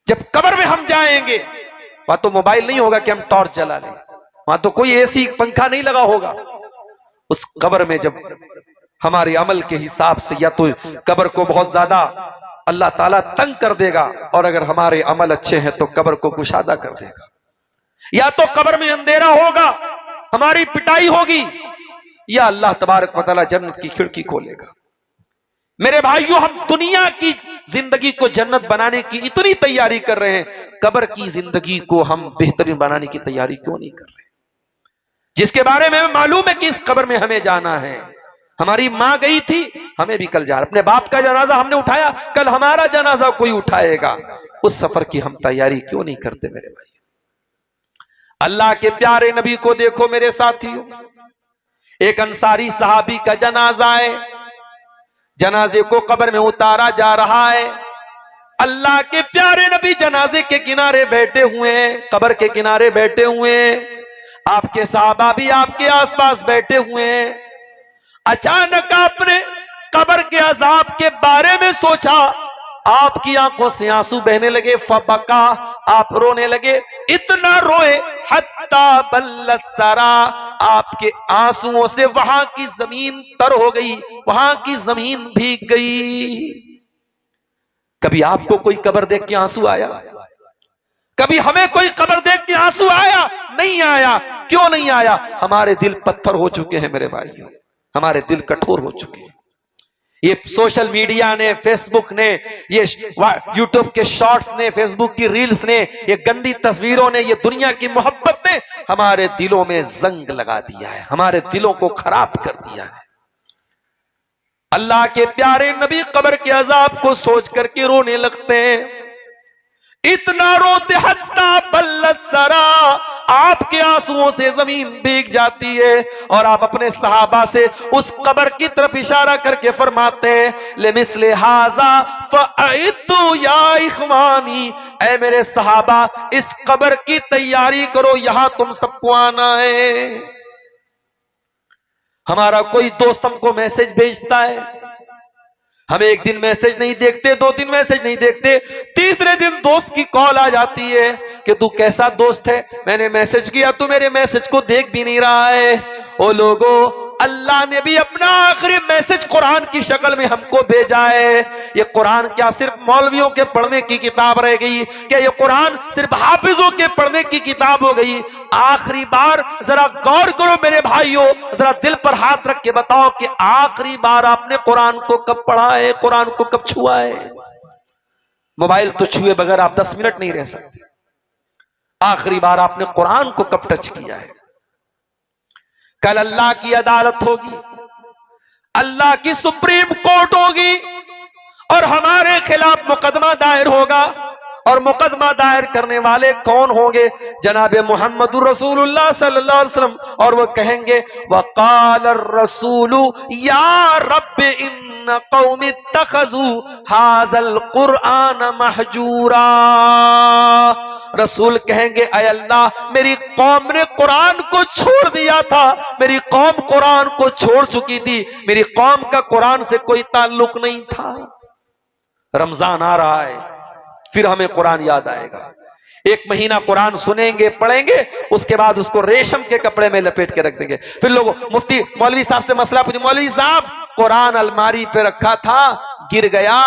जब कब्र में हम जाएंगे वहां तो मोबाइल नहीं होगा कि हम टॉर्च जला लें, वहां तो कोई एसी पंखा नहीं लगा होगा। उस कब्र में जब हमारे अमल के हिसाब से या तो कब्र को बहुत ज्यादा अल्लाह ताला तंग कर देगा, और अगर हमारे अमल अच्छे हैं तो कब्र को कुशादा कर देगा। या तो कब्र में अंधेरा होगा, हमारी पिटाई होगी, या अल्लाह तबारक व तआला जन्नत की खिड़की खोलेगा। मेरे भाइयों, हम दुनिया की जिंदगी को जन्नत बनाने की इतनी तैयारी कर रहे हैं, कब्र की जिंदगी को हम बेहतरीन बनाने की तैयारी क्यों नहीं कर रहे? जिसके बारे में मालूम है कि इस कब्र में हमें जाना है। हमारी मां गई थी, हमें भी कल जाना, अपने बाप का जनाजा हमने उठाया, कल हमारा जनाजा कोई उठाएगा। उस सफर की हम तैयारी क्यों नहीं करते मेरे भाई? अल्लाह के प्यारे नबी को देखो मेरे साथियों, एक अंसारी सहाबी का जनाजा है, जनाजे को कब्र में उतारा जा रहा है। अल्लाह के प्यारे नबी जनाजे के किनारे बैठे हुए हैं, कब्र के किनारे बैठे हुए हैं, आपके सहाबा भी आपके आसपास बैठे हुए हैं। अचानक आपने कब्र के अजाब के बारे में सोचा, आपकी आंखों से आंसू बहने लगे, फबका, आप रोने लगे, इतना रोए हत्ता बल्लत सरा, आपके आंसुओं से वहां की जमीन तर हो गई, वहां की जमीन भीग गई। कभी आपको कोई कब्र देख के आंसू आया? कभी हमें कोई कब्र देख के आंसू आया? नहीं आया। क्यों नहीं आया? हमारे दिल पत्थर हो चुके हैं मेरे भाइयों, हमारे दिल कठोर हो चुके हैं। ये सोशल मीडिया ने, फेसबुक ने, ये यूट्यूब के शॉर्ट्स ने, फेसबुक की रील्स ने, ये गंदी तस्वीरों ने, ये दुनिया की मोहब्बत ने हमारे दिलों में जंग लगा दिया है, हमारे दिलों को खराब कर दिया है। अल्लाह के प्यारे नबी कब्र के अजाब को सोच करके रोने लगते हैं, इतना रोते हत्ता बल्लत सरा, आपके आंसुओं से जमीन भीग जाती है। और आप अपने सहाबा से उस कब्र की तरफ इशारा करके फरमाते हैं, लेमिस्ले हाजा फअइतु या इखवानी, ऐ मेरे सहाबा इस कब्र की तैयारी करो, यहां तुम सबको आना है। हमारा कोई दोस्त हमको मैसेज भेजता है, हम एक दिन मैसेज नहीं देखते, 2 दिन मैसेज नहीं देखते, तीसरे दिन दोस्त की कॉल आ जाती है कि तू कैसा दोस्त है, मैंने मैसेज किया, तू मेरे मैसेज को देख भी नहीं रहा है। ओ लोगों, अल्लाह ने भी अपना आखिरी मैसेज कुरान की शक्ल में हमको भेजा है। ये कुरान क्या सिर्फ मौलवियों के पढ़ने की किताब रह गई? क्या ये कुरान सिर्फ हाफिजों के पढ़ने की किताब हो गई? आखिरी बार जरा गौर करो मेरे भाइयों, जरा दिल पर हाथ रख के बताओ कि आखिरी बार आपने कुरान को कब पढ़ा है, कुरान को कब छुआ है? मोबाइल तो छुए बगैर आप 10 मिनट नहीं रह सकते। आखिरी बार आपने कुरान को कब टच किया है? कल अल्लाह की अदालत होगी, अल्लाह की सुप्रीम कोर्ट होगी, और हमारे खिलाफ मुकदमा दायर होगा। और मुकदमा दायर करने वाले कौन होंगे? जनाब मुहम्मदुर रसूलुल्लाह सल्लल्लाहु अलैहि वसल्लम। और वो कहेंगे, वक़ाल रसूलु या रब्ब इन्न कौमी इत्तखज़ू हाज़ल कुरआन महजूरा। रसूल कहेंगे, ऐ अल्लाह मेरी कौम ने कुरान को छोड़ दिया था, मेरी कौम कुरान को छोड़ चुकी थी, मेरी कौम का कुरान से कोई ताल्लुक नहीं था। रमजान आ रहा है, फिर हमें कुरान याद आएगा। 1 महीना कुरान सुनेंगे, पढ़ेंगे, उसके बाद उसको रेशम के कपड़े में लपेट के रख देंगे। फिर लोग मुफ्ती मौलवी साहब से मसला पूछे, मौलवी साहब कुरान अलमारी पे रखा था, गिर गया,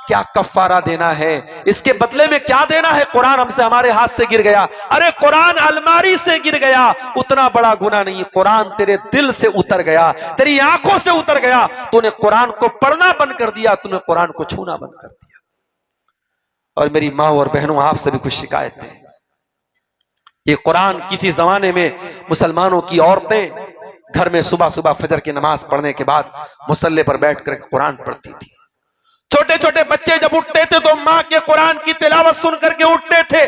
क्या कफारा देना है? इसके बदले में क्या देना है? कुरान हमसे, हमारे हाथ से गिर गया। अरे कुरान अलमारी से गिर गया, उतना बड़ा गुनाह नहीं, कुरान तेरे दिल से उतर गया, तेरी आंखों से उतर गया, तूने कुरान को पढ़ना बंद कर दिया, तूने कुरान को छूना बंद कर दिया। और मेरी माँ और बहनों, आपसे भी कुछ शिकायत है। ये कुरान किसी जमाने में मुसलमानों की औरतें घर में सुबह सुबह फजर की नमाज पढ़ने के बाद मुसल्ले पर बैठकर कुरान पढ़ती थी। छोटे छोटे बच्चे जब उठते थे तो माँ के कुरान की तिलावत सुन करके उठते थे,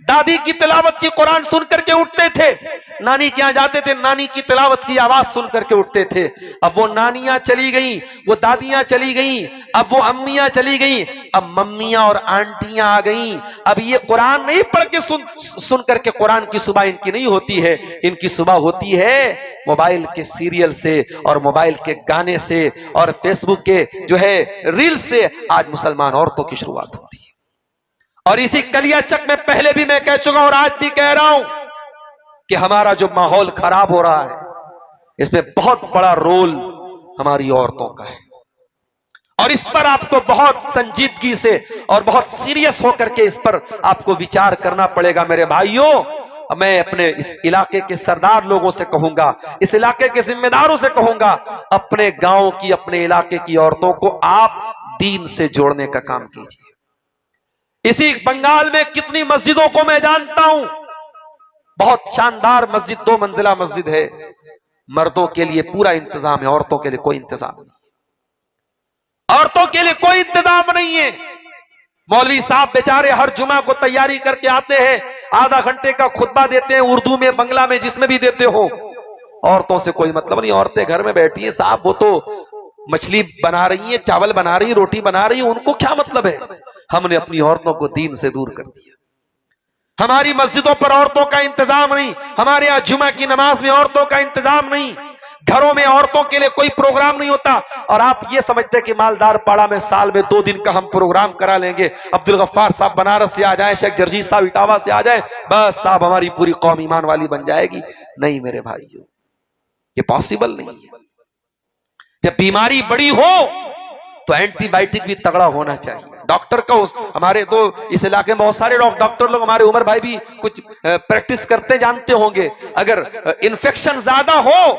दादी की तिलावत की कुरान सुन करके उठते थे, नानी के यहाँ जाते थे, नानी की तिलावत की आवाज सुन करके उठते थे। अब वो नानियां चली गई, वो दादियां चली गई, अब वो अम्मियां चली गई, अब मम्मियां और आंटियां आ गई। अब ये कुरान नहीं पढ़ के सुन करके कुरान की सुबह इनकी नहीं होती है, इनकी सुबह होती है मोबाइल के सीरियल से और मोबाइल के गाने से और फेसबुक के जो है रील से। आज मुसलमान औरतों की शुरुआत होती है। और इसी कलियाचक में पहले भी मैं कह चुका हूं और आज भी कह रहा हूं कि हमारा जो माहौल खराब हो रहा है इसमें बहुत बड़ा रोल हमारी औरतों का है। और इस पर आपको बहुत संजीदगी से और बहुत सीरियस होकर के इस पर आपको विचार करना पड़ेगा मेरे भाइयों। मैं अपने इस इलाके के सरदार लोगों से कहूंगा, इस इलाके के जिम्मेदारों से कहूंगा, अपने गांव की, अपने इलाके की औरतों को आप दीन से जोड़ने का काम कीजिए। इसी बंगाल में कितनी मस्जिदों को मैं जानता हूं, बहुत शानदार मस्जिद, 2 मंजिला मस्जिद है, मर्दों के लिए पूरा इंतजाम है, औरतों के लिए कोई इंतजाम नहीं, औरतों के लिए कोई इंतजाम नहीं है। मौलवी साहब बेचारे हर जुमा को तैयारी करके आते हैं, आधा घंटे का खुतबा देते हैं, उर्दू में, बंगला में, जिसमें भी देते हो। औरतों से कोई मतलब नहीं, औरतें घर में बैठी हैं, साहब वो तो मछली बना रही हैं, चावल बना रही हैं, रोटी बना रही हैं, उनको क्या मतलब है। हमने अपनी औरतों को दीन से दूर कर दिया। हमारी मस्जिदों पर औरतों का इंतजाम नहीं, हमारे यहाँ जुमा की नमाज में औरतों का इंतजाम नहीं, घरों में औरतों के लिए कोई प्रोग्राम नहीं होता। और आप ये समझते कि मालदार पाड़ा में साल में 2 दिन का हम प्रोग्राम करा लेंगे, अब्दुल गफ्फार साहब बनारस से आ जाएं, शेख जरजीत साहब इटावा से आ जाएं, बस साहब हमारी पूरी कौम ईमान वाली बन जाएगी। नहीं मेरे भाइयों, ये पॉसिबल नहीं है। जब बीमारी बड़ी हो तो एंटीबायोटिक भी तगड़ा होना चाहिए। डॉक्टर का हमारे तो इस इलाके में बहुत सारे डॉक्टर लोग, हमारे उमर भाई भी कुछ प्रैक्टिस करते जानते होंगे, अगर इन्फेक्शन ज्यादा हो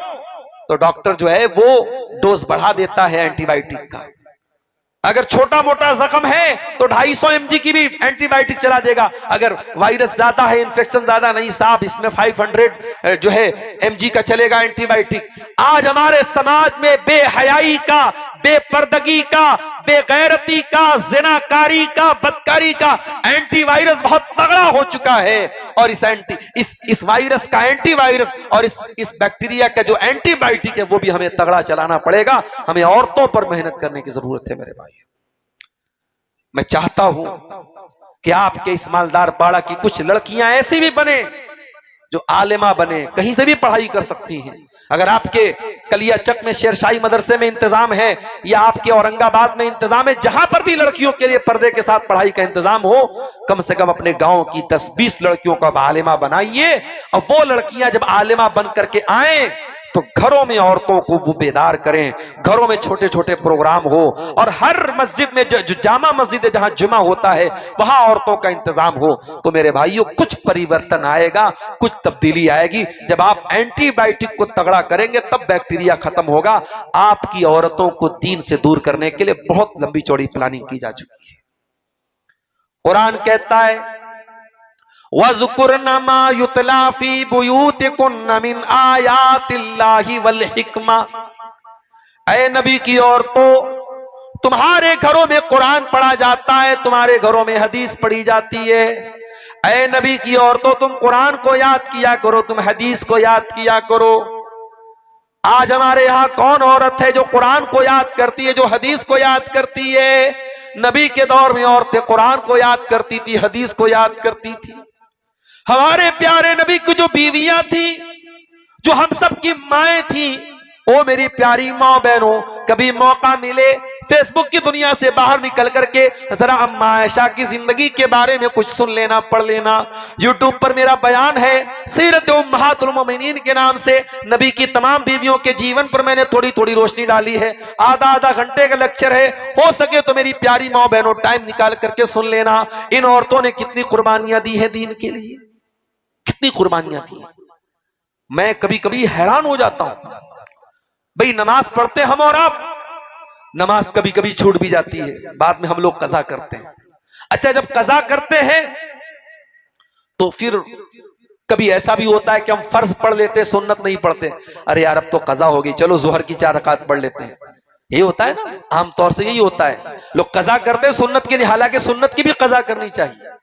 तो डॉक्टर जो है वो डोज बढ़ा देता है एंटीबायोटिक का। अगर छोटा मोटा जख्म है तो 250 mg की भी एंटीबायोटिक चला देगा। अगर वायरस ज्यादा है, इन्फेक्शन ज्यादा, नहीं साहब इसमें 500 जो है mg का चलेगा एंटीबायोटिक। आज हमारे समाज में बेहयाई का, बेपर्दगी का, बेगैरती का, जिनाकारी का, बदकारी का एंटीवायरस बहुत तगड़ा हो चुका है। और इस वायरस का एंटीवायरस और इस बैक्टीरिया का जो एंटीबायोटिक है वो भी हमें तगड़ा चलाना पड़ेगा। हमें औरतों पर मेहनत करने की जरूरत है मेरे भाई। मैं चाहता हूं कि आपके इस मालदार पाड़ा की कुछ लड़कियां ऐसी भी बने जो आलिमा बने, कहीं से भी पढ़ाई कर सकती हैं। अगर आपके कलियाचक में शेरशाही मदरसे में इंतजाम है या आपके औरंगाबाद में इंतजाम है, जहां पर भी लड़कियों के लिए पर्दे के साथ पढ़ाई का इंतजाम हो, कम से कम अपने गांव की 10-20 लड़कियों को आलिमा बनाइए। और वो लड़कियां जब आलिमा बन करके आए तो घरों में औरतों को वो बेदार करें, घरों में छोटे छोटे प्रोग्राम हो, और हर मस्जिद में जो जामा मस्जिद है जहां जुमा होता है वहां औरतों का इंतजाम हो। तो मेरे भाइयों कुछ परिवर्तन आएगा, कुछ तब्दीली आएगी। जब आप एंटीबायोटिक को तगड़ा करेंगे तब बैक्टीरिया खत्म होगा। आपकी औरतों को दीन से दूर करने के लिए बहुत लंबी चौड़ी प्लानिंग की जा चुकी है। कुरान कहता है वज़कुरना मा युतला फी बुयूतिकुन्ना मिन आयातिल्लाहि वल हिकमा। ऐ नबी की औरतों, तुम्हारे घरों में कुरान पढ़ा जाता है, तुम्हारे घरों में हदीस पढ़ी जाती है। ऐ नबी की औरतों, तुम कुरान को याद किया करो, तुम हदीस को याद किया करो। आज हमारे यहाँ कौन औरत है जो कुरान को याद करती है, जो हदीस को याद करती है? नबी के दौर में औरतें कुरान को याद करती थी, हदीस को याद करती थी। हमारे प्यारे नबी की जो बीवियां थी, जो हम सब की माएं थी, ओ मेरी प्यारी माँ बहनों, कभी मौका मिले फेसबुक की दुनिया से बाहर निकल करके जरा अम्मा आयशा की जिंदगी के बारे में कुछ सुन लेना, पढ़ लेना। यूट्यूब पर मेरा बयान है सीरत उम्महातुल मोमिनीन के नाम से, नबी की तमाम बीवियों के जीवन पर मैंने थोड़ी थोड़ी रोशनी डाली है। आधा घंटे का लेक्चर है, हो सके तो मेरी प्यारी माँ बहनों टाइम निकाल करके सुन लेना। इन औरतों ने कितनी कुर्बानियां दी है दीन के लिए, कितनी कुर्बानियां दी। मैं कभी कभी हैरान हो जाता हूं, भाई नमाज पढ़ते हम और आप, नमाज कभी कभी छूट भी जाती है, बाद में हम लोग कज़ा करते हैं। अच्छा, जब कज़ा करते हैं तो फिर कभी ऐसा भी होता है कि हम फर्ज पढ़ लेते, सुन्नत नहीं पढ़ते। अरे यार अब तो कज़ा होगी, चलो जोहर की 4 रकात पढ़ लेते हैं। ये होता है ना, आमतौर से यही होता है, लोग कज़ा करते हैं सुन्नत के लिए। हालांकि सुन्नत की भी कज़ा करनी चाहिए।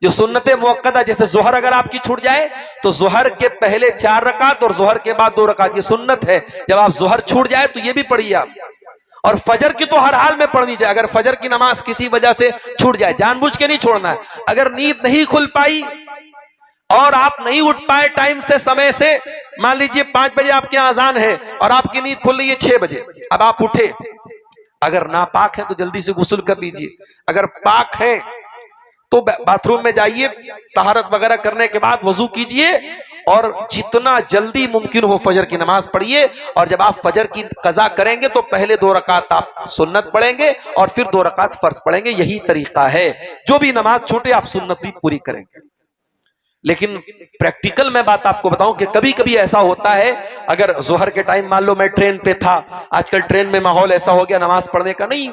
जो सुन्नतें मुअक्कदा, जैसे जोहर अगर आपकी छूट जाए तो जोहर के पहले 4 रकात और जोहर के बाद 2 रकात, ये सुन्नत है। जब आप जोहर छूट जाए तो ये भी पढ़िए आप। और फजर की तो हर हाल में पढ़नी चाहिए। अगर फजर की नमाज किसी वजह से छूट जाए, जानबूझ के नहीं छोड़ना है। अगर नींद नहीं खुल पाई और आप नहीं उठ पाए टाइम से, समय से, मान लीजिए 5 बजे आपके यहाँ अजान है और आपकी नींद खुल रही है 6 बजे, अब आप उठे, अगर नापाक है तो जल्दी से गुस्ल कर लीजिए, अगर पाक है तो बाथरूम में जाइए, तहारत वगैरह करने के बाद वजू कीजिए और जितना जल्दी मुमकिन हो फजर की नमाज पढ़िए। और जब आप फजर की कज़ा करेंगे तो पहले 2 रकात आप सुन्नत पढ़ेंगे और फिर 2 रकात फर्ज पढ़ेंगे। यही तरीका है। जो भी नमाज छूटे आप सुन्नत भी पूरी करेंगे। लेकिन प्रैक्टिकल में बात आपको बताऊं कि कभी कभी ऐसा होता है, अगर जोहर के टाइम मान लो मैं ट्रेन पे था, आजकल ट्रेन में माहौल ऐसा हो गया नमाज पढ़ने का नहीं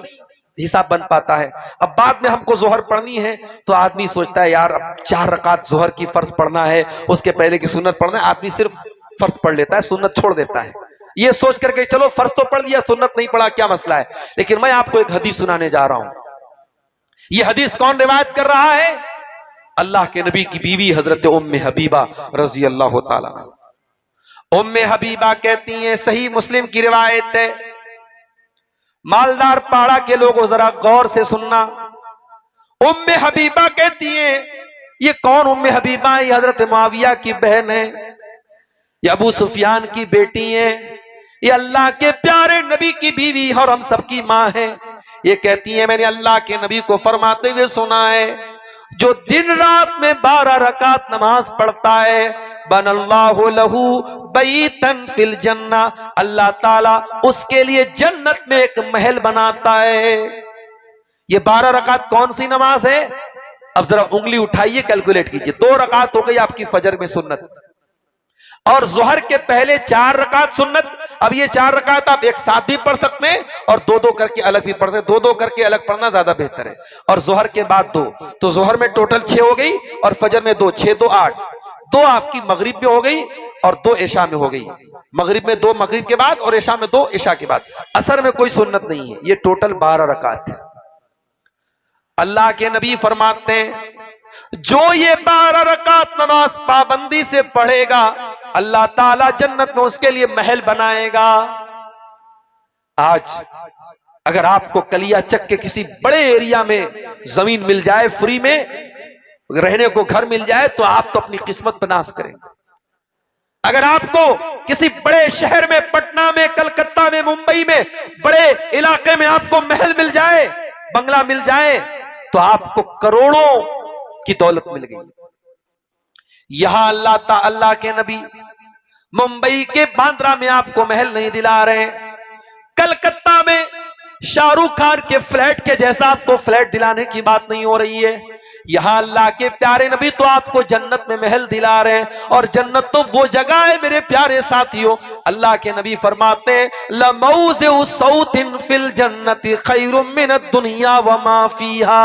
हिसाब बन पाता है। अब बाद में हमको जोहर पढ़नी है तो आदमी सोचता है यार अब 4 रकात जोहर की फर्ज पढ़ना है, उसके पहले की सुन्नत पढ़ना है। आदमी सिर्फ फर्ज पढ़ लेता है, सुन्नत छोड़ देता है, ये सोच करके चलो फर्ज तो पढ़ लिया, सुन्नत नहीं पढ़ा, क्या मसला है। लेकिन मैं आपको एक हदीस सुनाने जा रहा हूं। यह हदीस कौन रिवायत कर रहा है? अल्लाह के नबी की बीवी हजरत उम्मे हबीबा रजी अल्लाह ताला। उम्मे हबीबा कहती हैं, सही मुस्लिम की रिवायत है, मालदार पाड़ा के लोगों जरा गौर से सुनना। उम्मे हबीबा कहती हैं, ये कौन उम्मे हबीबा है? ये हजरत मुआविया की बहन है, ये अबू सुफियान की बेटी है, ये अल्लाह के प्यारे नबी की बीवी और हम सबकी माँ है। ये कहती है मैंने अल्लाह के नबी को फरमाते हुए सुना है, जो दिन रात में 12 रकात नमाज पढ़ता है, बनल्लाहु लहू बैतन फिल जन्ना, अल्लाह ताला उसके लिए जन्नत में एक महल बनाता है। ये 12 रकात कौन सी नमाज है? अब जरा उंगली उठाइए, कैलकुलेट कीजिए। 2 रकात हो गई आपकी फजर में सुन्नत, और जोहर के पहले 4 रकात सुन्नत। अब ये 4 रकात आप एक साथ भी पढ़ सकते हैं और 2-2 करके अलग भी पढ़ सकते। 2-2 करके अलग पढ़ना ज्यादा बेहतर है। और जोहर के बाद 2, तो जोहर में टोटल 6 हो गई और फजर में 2, 6 2 8, 2 आपकी मगरिब में हो गई और 2 इशा में हो गई। मगरिब में 2 मगरिब के बाद और इशा में 2 इशा के बाद। असर में कोई सुन्नत नहीं है। ये टोटल 12 रकात है। अल्लाह के नबी फरमाते हैं, जो ये 12 रकात नमाज पाबंदी से पढ़ेगा, अल्लाह ताला जन्नत में उसके लिए महल बनाएगा। आज अगर आपको कलियाचक के किसी बड़े एरिया में जमीन मिल जाए, फ्री में रहने को घर मिल जाए, तो आप तो अपनी किस्मत पर नाज करेंगे। अगर आपको किसी बड़े शहर में, पटना में, कलकत्ता में, मुंबई में, बड़े इलाके में आपको महल मिल जाए, बंगला मिल जाए, तो आपको करोड़ों की दौलत मिल गई। यहां अल्लाह के नबी मुंबई के बांद्रा में आपको महल नहीं दिला रहे, कलकत्ता में शाहरुख खान के फ्लैट के जैसा आपको फ्लैट दिलाने की बात नहीं हो रही है। यहां अल्लाह के प्यारे नबी तो आपको जन्नत में महल दिला रहे हैं। और जन्नत तो वो जगह है मेरे प्यारे साथियों, अल्लाह के नबी फरमाते हैं, लमौज़िउ सौतिन फिल जन्नति खैरुम मिनद दुनिया व मा फीहा,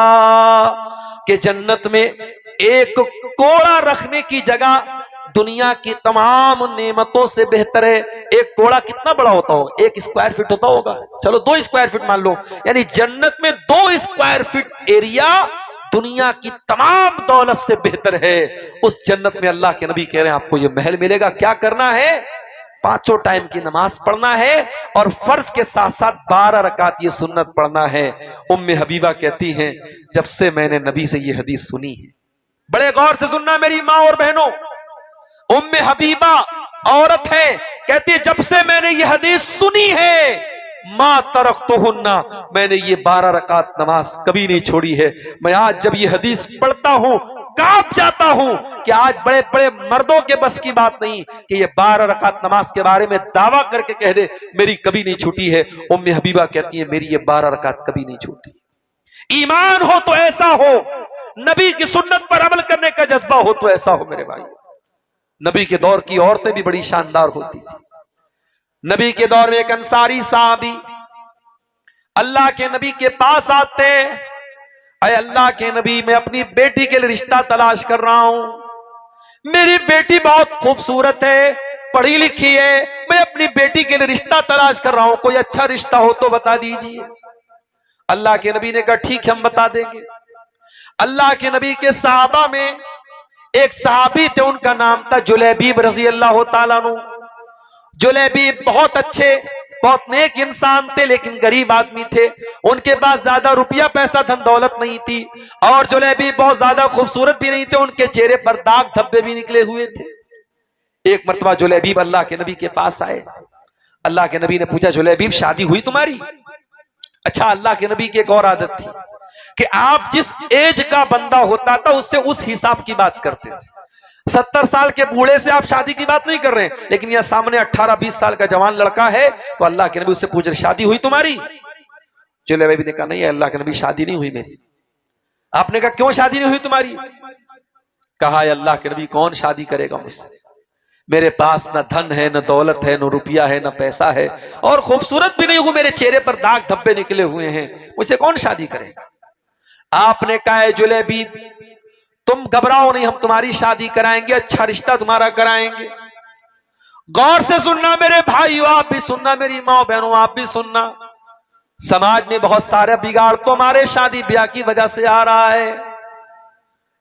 कि जन्नत में एक कोड़ा रखने की जगह दुनिया की तमाम नेमतों से बेहतर है। एक कोड़ा कितना बड़ा होता होगा? 1 स्क्वायर फीट होता होगा, चलो 2 स्क्वायर फीट मान लो, यानी जन्नत में 2 स्क्वायर फीट एरिया दुनिया की तमाम दौलत से बेहतर है। उस जन्नत में अल्लाह के नबी कह रहे हैं आपको ये महल मिलेगा। क्या करना है? 5 टाइम की नमाज पढ़ना है और फर्ज के साथ साथ 12 रकात ये सुन्नत पढ़ना है। उम्मे हबीबा कहती हैं, जब से मैंने नबी से ये हदीस सुनी है, बड़े गौर से सुनना मेरी माँ और बहनों, उम्मे हबीबा औरत है, कहती है जब से मैंने ये हदीस सुनी है, मां तरक्तुहुन्ना, मैंने ये 12 रकात नमाज कभी नहीं छोड़ी है। मैं आज जब ये हदीस पढ़ता हूं कांप जाता हूं कि आज बड़े बड़े मर्दों के बस की बात नहीं कि ये 12 रकात नमाज के बारे में दावा करके कह दे मेरी कभी नहीं छूटी है। उम्मे हबीबा कहती है मेरी ये 12 रकात कभी नहीं छूटी। ईमान हो तो ऐसा हो, नबी की सुन्नत पर अमल करने का जज्बा हो तो ऐसा हो मेरे भाई। नबी के दौर की औरतें भी बड़ी शानदार होती थी। नबी के दौर में एक अंसारी साहबी अल्लाह के नबी के पास आते, अरे अल्लाह के नबी, मैं अपनी बेटी के लिए रिश्ता तलाश कर रहा हूं। मेरी बेटी बहुत खूबसूरत है, पढ़ी लिखी है, मैं अपनी बेटी के लिए रिश्ता तलाश कर रहा हूं, कोई अच्छा रिश्ता हो तो बता दीजिए। अल्लाह के नबी ने कहा ठीक है हम बता देंगे। अल्लाह के नबी के सहाबा में एक सहाबी थे, उनका नाम था जुलैबीब रजी अल्लाह ताला अन्हु। जुलैबीब बहुत अच्छे, बहुत नेक इंसान थे, लेकिन गरीब आदमी थे। उनके पास ज्यादा रुपया पैसा धन दौलत नहीं थी और जुलैबीब बहुत ज्यादा खूबसूरत भी नहीं थे। उनके चेहरे पर दाग धब्बे भी निकले हुए थे। एक मर्तबा जुलैबीब अल्लाह के नबी के पास आए। अल्लाह के नबी ने पूछा जुलैबीब शादी हुई तुम्हारी? अच्छा, अल्लाह के नबी की एक और आदत थी, कि आप जिस एज का बंदा होता था उससे उस हिसाब की बात करते थे। 70 साल के बूढ़े से आप शादी की बात नहीं कर रहे हैं, लेकिन यह सामने 18-20 साल का जवान लड़का है तो अल्लाह के नबी उससे पूछ रहे शादी हुई तुम्हारी? जुलैबीब ने कहा नहीं अल्लाह के नबी शादी नहीं हुई मेरी। आपने कहा क्यों शादी नहीं हुई तुम्हारी? कहा अल्लाह के नबी कौन शादी करेगा मुझसे, मेरे पास न धन है, न दौलत है, न रुपया है, न पैसा है, और खूबसूरत भी नहीं हूं, मेरे चेहरे पर दाग धब्बे निकले हुए हैं, मुझसे कौन शादी करेगा? आपने कहा जुलैबीब तुम घबराओ नहीं, हम तुम्हारी शादी कराएंगे, अच्छा रिश्ता तुम्हारा कराएंगे। गौर से सुनना मेरे भाइयों, आप भी सुनना, मेरी माँ बहनों आप भी सुनना। समाज में बहुत सारे बिगाड़ तो हमारे शादी ब्याह की वजह से आ रहा है।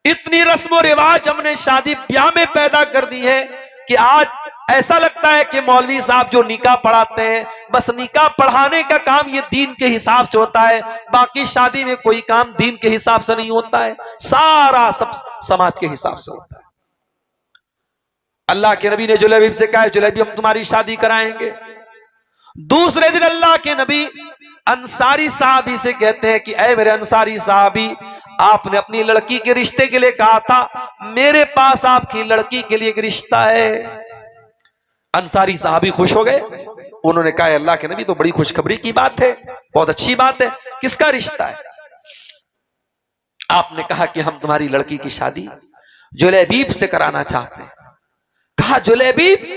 इतनी रस्म और रिवाज हमने शादी ब्याह में पैदा कर दी है कि आज ऐसा लगता है कि मौलवी साहब जो निकाह पढ़ाते हैं बस निकाह पढ़ाने का काम ये दीन के हिसाब से होता है, बाकी शादी में कोई काम दीन के हिसाब से नहीं होता है, सारा सब समाज के हिसाब से होता है। अल्लाह के नबी ने जुलैबीब से कहा जुलैबीब हम तुम्हारी शादी कराएंगे। दूसरे दिन अल्लाह के नबी अंसारी साहबी से कहते हैं कि ऐ मेरे अंसारी साहबी, आपने अपनी लड़की के रिश्ते के लिए कहा था, मेरे पास आपकी लड़की के लिए एक रिश्ता है। अंसारी साहबी खुश हो गए, उन्होंने कहा अल्लाह के नबी तो बड़ी खुशखबरी की बात है, बहुत अच्छी बात है, किसका रिश्ता है? आपने कहा कि हम तुम्हारी लड़की की शादी जुलैबीब से कराना चाहते हैं। कहा जुलैबीब?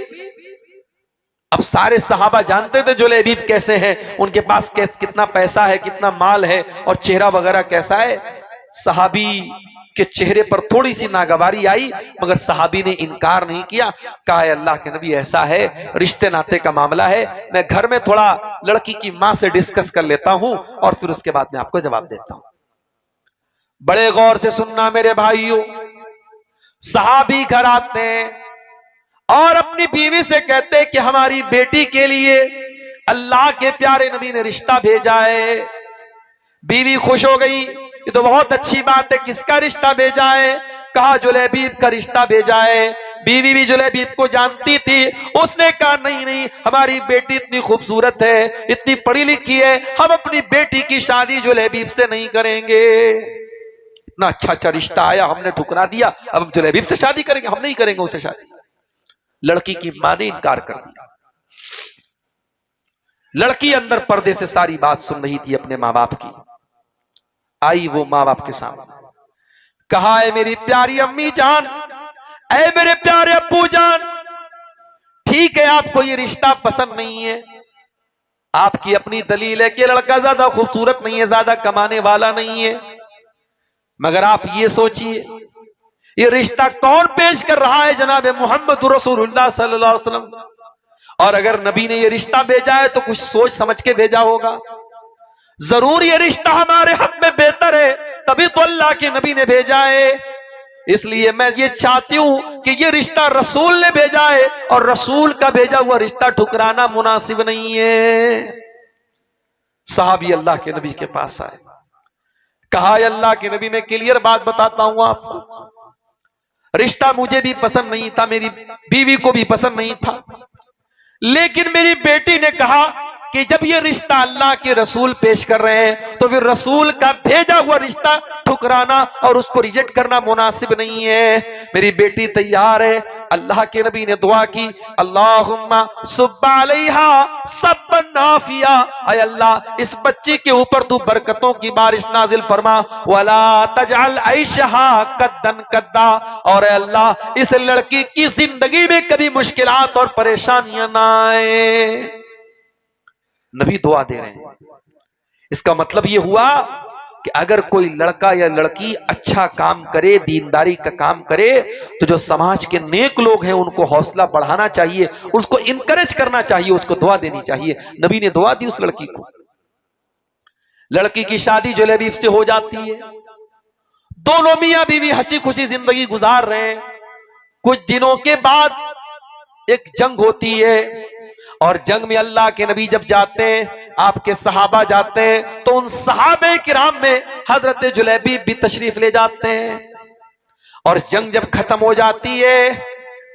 अब सारे सहाबा जानते थे जुलैबीब कैसे हैं, उनके पास कितना पैसा है, कितना माल है और चेहरा वगैरह कैसा है। सहाबी के चेहरे पर थोड़ी सी नागवारी आई, मगर सहाबी ने इनकार नहीं किया। कहा अल्लाह के नबी ऐसा है, रिश्ते नाते का मामला है, मैं घर में थोड़ा लड़की की मां से डिस्कस कर लेता हूं और फिर उसके बाद मैं आपको जवाब देता हूं। बड़े गौर से सुनना मेरे भाइयों, सहाबी घर आते हैं और अपनी बीवी से कहते हैं कि हमारी बेटी के लिए अल्लाह के प्यारे नबी ने रिश्ता भेजा है। बीवी खुश हो गई, ये तो बहुत अच्छी बात है, किसका रिश्ता भेजा है? कहा जुलैबीब का रिश्ता भेजा है। बीवी भी जुलैबीब को जानती थी, उसने कहा नहीं नहीं, हमारी बेटी इतनी खूबसूरत है, इतनी पढ़ी लिखी है, हम अपनी बेटी की शादी जुलैबीब से नहीं करेंगे। इतना अच्छा अच्छा रिश्ता आया, हमने ठुकरा दिया, अब हम जुलैबीब से शादी करेंगे? हम नहीं करेंगे उससे शादी। लड़की की मां ने इनकार कर दिया। लड़की अंदर पर्दे से सारी बात सुन रही थी अपने मां बाप की। आई वो मां बाप के सामने, कहा है मेरी प्यारी अम्मी जान, ऐ मेरे प्यारे अब्बू जान, ठीक है आपको ये रिश्ता पसंद नहीं है, आपकी अपनी दलील है कि लड़का ज्यादा खूबसूरत नहीं है, ज्यादा कमाने वाला नहीं है, मगर आप ये सोचिए ये रिश्ता कौन पेश कर रहा है? जनाब मोहम्मद रसूलुल्लाह सल्लल्लाहु अलैहि वसल्लम। और अगर नबी ने ये रिश्ता भेजा है तो कुछ सोच समझ के भेजा होगा, जरूर ये रिश्ता हमारे हक में बेहतर है, तभी तो अल्लाह के नबी ने भेजा है। इसलिए मैं ये चाहती हूं कि ये रिश्ता रसूल ने भेजा है और रसूल का भेजा हुआ रिश्ता ठुकराना मुनासिब नहीं है। साहबी अल्लाह के नबी के पास आए, कहा अल्लाह के नबी मैं क्लियर बात बताता हूं आपको, रिश्ता मुझे भी पसंद नहीं था, मेरी बीवी को भी पसंद नहीं था, लेकिन मेरी बेटी ने कहा कि जब ये रिश्ता अल्लाह के रसूल पेश कर रहे हैं तो फिर रसूल का भेजा हुआ रिश्ता ठुकराना और उसको रिजेक्ट करना मुनासिब नहीं है। मेरी बेटी तैयार है। अल्लाह के नबी ने दुआ की, अल्लाहुम्मा सुब्बा अलैहा सब्बन नाफिया, ऐ अल्लाह इस बच्ची के ऊपर तू बरकतों की बारिश नाजिल फरमा, वला तजअल ऐशहा कद्दन कद्दा, और अल्लाह इस लड़की की जिंदगी में कभी मुश्किलात और परेशानियां ना आए। नबी दुआ दे रहे हैं। इसका मतलब यह हुआ कि अगर कोई लड़का या लड़की अच्छा काम करे, दीनदारी का काम करे, तो जो समाज के नेक लोग हैं उनको हौसला बढ़ाना चाहिए, उसको इनकरेज करना चाहिए, उसको दुआ देनी चाहिए। नबी ने दुआ दी उस लड़की को। लड़की की शादी जुलैबीब से हो जाती है। दोनों मियां बीवी हंसी खुशी जिंदगी गुजार रहे हैं। कुछ दिनों के बाद एक जंग होती है और जंग में अल्लाह के नबी जब जाते हैं, आपके सहाबा जाते हैं, तो उन सहाबे किराम में हजरत जुलैबीब भी तशरीफ ले जाते हैं। और जंग जब खत्म हो जाती है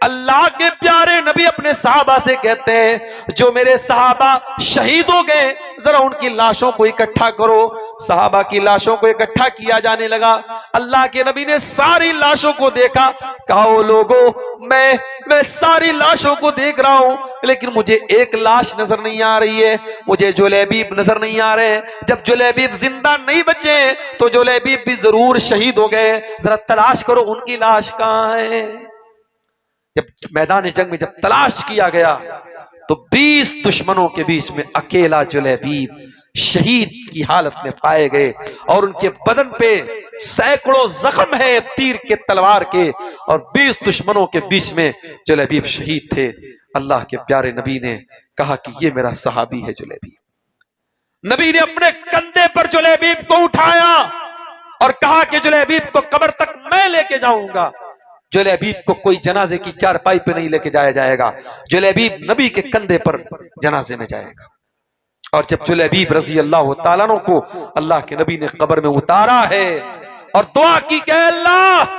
अल्लाह के प्यारे नबी अपने सहाबा से कहते हैं जो मेरे सहाबा शहीद हो गए जरा उनकी लाशों को इकट्ठा करो। सहाबा की लाशों को इकट्ठा किया जाने लगा। अल्लाह के नबी ने सारी लाशों को देखा, कहा ओ लोगों मैं सारी लाशों को देख रहा हूं लेकिन मुझे एक लाश नजर नहीं आ रही है, मुझे जुलैबीब नजर नहीं आ रहे हैं। जब जुलैबीब जिंदा नहीं बचे तो जुलैबीब भी जरूर शहीद हो गए, जरा तलाश करो उनकी लाश कहां है। जब मैदान जंग में जब तलाश किया गया तो 20 दुश्मनों के बीच में अकेला जुलैबीब शहीद की हालत में पाए गए और उनके बदन पे सैकड़ों जख्म है तीर के तलवार के और 20 दुश्मनों के बीच में जुलैबीब शहीद थे। अल्लाह के प्यारे नबी ने कहा कि ये मेरा सहाबी है जुलैबीब। नबी ने अपने कंधे पर जुलैबीब को उठाया और कहा कि जुलैबीब को कब्र तक मैं लेके जाऊंगा। जुलैबीब को कोई जनाजे की चारपाई पे नहीं लेके जाया जाएगा, जुलैबीब नबी के कंधे पर जनाजे में जाएगा। और जब जुलैबीब रजी अल्लाह ताला अन्हु को अल्लाह के नबी ने कब्र में उतारा है और दुआ की कि अल्लाह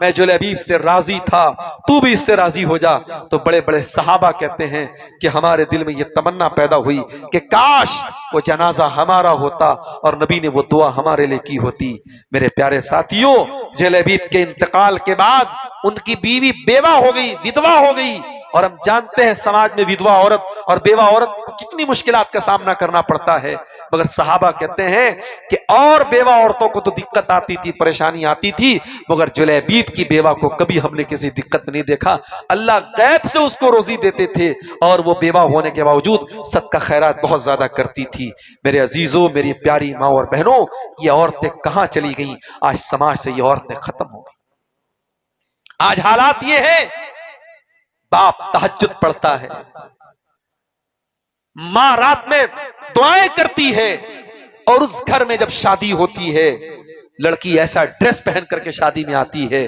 मैं जुलैबीब से राजी था, तू भी इससे राजी हो जा। तो बड़े बड़े सहाबा कहते हैं कि हमारे दिल में यह तमन्ना पैदा हुई कि काश वो जनाजा हमारा होता और नबी ने वो दुआ हमारे लिए की होती। मेरे प्यारे साथियों, जुलैबीब के इंतकाल के बाद उनकी बीवी बेवा हो गई, विधवा हो गई। और हम जानते हैं समाज में विधवा औरत और बेवा औरत को कितनी मुश्किलात का सामना करना पड़ता है, मगर सहाबा कहते हैं कि और बेवा औरतों को तो दिक्कत आती थी, परेशानी आती थी, मगर जुलैबीब की बेवा को कभी हमने किसी दिक्कत में नहीं देखा। अल्लाह गैब से उसको रोजी देते थे और वो बेवा होने के बावजूद सदका खैरात बहुत ज्यादा करती थी। मेरे अजीजों, मेरी प्यारी माँ और बहनों, ये औरतें कहां चली गई? आज समाज से ये औरतें खत्म हो गई। आज हालात ये है, बाप तहज्जुद पढ़ता है, मां रात में दुआएं करती है और उस घर में जब शादी होती है लड़की ऐसा ड्रेस पहन करके शादी में आती है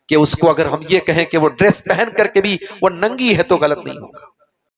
कि उसको अगर हम ये कहें कि वो ड्रेस पहन करके भी वो नंगी है तो गलत नहीं होगा।